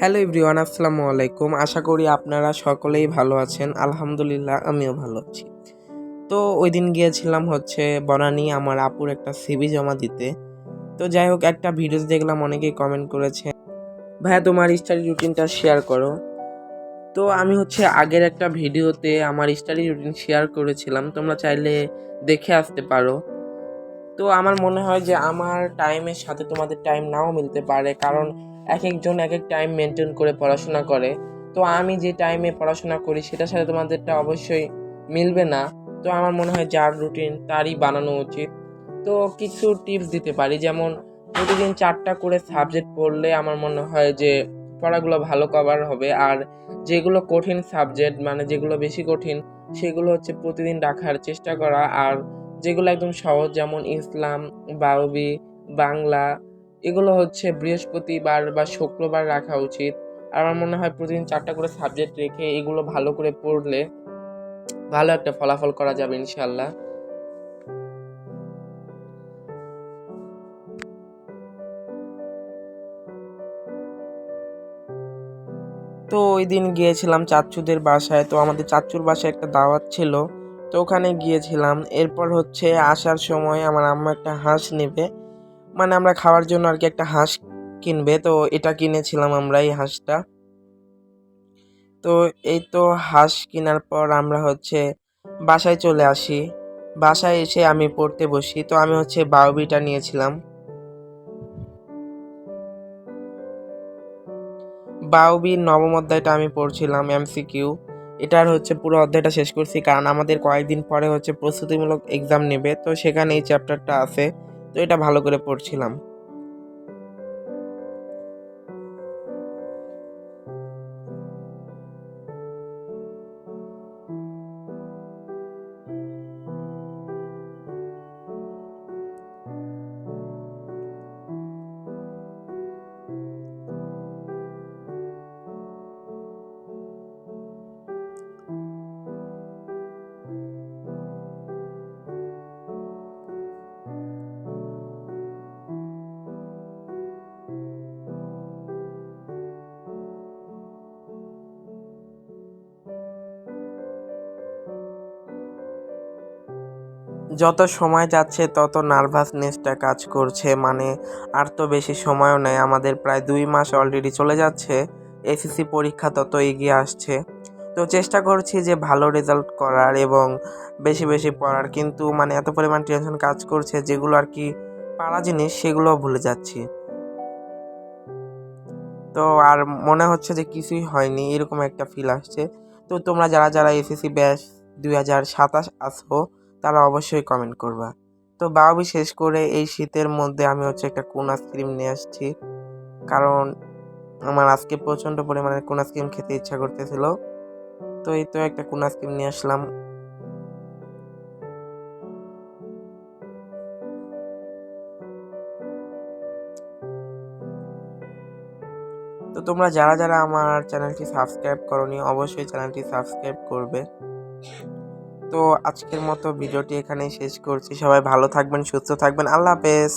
Hello everyone, আসসালামু আলাইকুম। আশা করি আপনারা সকলেই ভালো আছেন। আলহামদুলিল্লাহ আমিও ভালো আছি। তো ওই দিন গিয়েছিলাম বনানী আমার আপুর একটা সিভি জমা দিতে। তো যাই হোক, একটা ভিডিওস দেখলাম, অনেকেই কমেন্ট করেছে, ভাইয়া তোমার স্টাডি রুটিনটা শেয়ার করো। তো আমি আগের একটা ভিডিওতে আমার স্টাডি রুটিন শেয়ার করেছিলাম, তোমরা চাইলে দেখে আসতে পারো। তো আমার মনে হয় যে আমার টাইমের সাথে তোমাদের টাইম নাও মিলতে পারে, কারণ এক একজন এক এক টাইম মেনটেন করে পড়াশোনা করে। তো আমি যে টাইমে পড়াশোনা করি সেটার সাথে তোমাদেরটা অবশ্যই মিলবে না। তো আমার মনে হয় যার রুটিন তারই বানানো উচিত। তো কিছু টিপস দিতে পারি, যেমন প্রতিদিন 4টা করে সাবজেক্ট পড়লে আমার মনে হয় যে পড়াগুলো ভালো কভার হবে। আর যেগুলো কঠিন সাবজেক্ট, মানে যেগুলো বেশি কঠিন, সেগুলো প্রতিদিন রাখার চেষ্টা করা। আর যেগুলো একদম সহজ, যেমন ইসলাম, বারবি, বাংলা, এগুলো বৃহস্পতিবার বা শুক্রবার রাখা উচিত। আর আমার মনে হয় প্রতিদিন 4টা করে সাবজেক্ট রেখে এগুলো ভালো করে পড়লে ভালো একটা ফলাফল করা যাবে ইনশাল্লাহ। তো ওই দিন গিয়েছিলাম চাচ্চুদের বাসায়। তো আমাদের চাচ্চুর বাসায় একটা দাওয়াত ছিল, তো ওখানে গিয়েছিলাম। এরপর আসার সময় আমার আম্মা একটা হাঁস নেবে, মানে আমরা খাওয়ার জন্য আর কি একটা হাঁস কিনবে। তো এটা কিনেছিলাম আমরা, এই হাঁসটা। তো এই তো হাঁস কেনার পর আমরা বাসায় চলে আসি। বাসায় এসে আমি পড়তে বসি। তো আমি বায়োবিটা নিয়েছিলাম। বায়োবির নবম অধ্যায়টা আমি পড়ছিলাম, এমসিকিউ। এটার পুরো অধ্যায়টা শেষ করছি, কারণ আমাদের কয়েকদিন পরে প্রস্তুতিমূলক এক্সাম নেবে। তো সেখানে এই চ্যাপ্টারটা আছে, তো এটা ভালো করে পড়ছিলাম। যত সময় যাচ্ছে তত নার্ভাসনেসটা কাজ করছে, মানে আর তো বেশি সময়ও নেই, আমাদের প্রায় 2 মাস অলরেডি চলে যাচ্ছে। এসএসসি পরীক্ষা তত এগিয়ে আসছে। তো চেষ্টা করছি যে ভালো রেজাল্ট করার এবং বেশি বেশি পড়ার, কিন্তু মানে এত পরিমাণ টেনশন কাজ করছে, যেগুলো আর কি পারা জিনিস সেগুলো ভুলে যাচ্ছি। তো আর মনে হচ্ছে যে কিছুই হয়নি, এরকম একটা ফিল আসছে। তো তোমরা যারা যারা এসএসসি ব্যাচ 2027 আসো, তারা অবশ্যই কমেন্ট করবা। তো বায়োবি শেষ করে এই শীতের মধ্যে আমি একটা কোন আইসক্রিম নিয়ে আসছি, কারণ আমার আজকে প্রচণ্ড পরিমাণে কোন আইসক্রিম খেতে ইচ্ছা করতেছিল। তো এই তো একটা কোন আইসক্রিম নিয়ে আসলাম। তো তোমরা যারা যারা আমার চ্যানেলটি সাবস্ক্রাইব করোনি, অবশ্যই চ্যানেলটি সাবস্ক্রাইব করবে। তো আজকের মতো ভিডিওটি এখানেই শেষ করছি। সবাই ভালো থাকবেন, সুস্থ থাকবেন। আল্লাহ হাফেজ।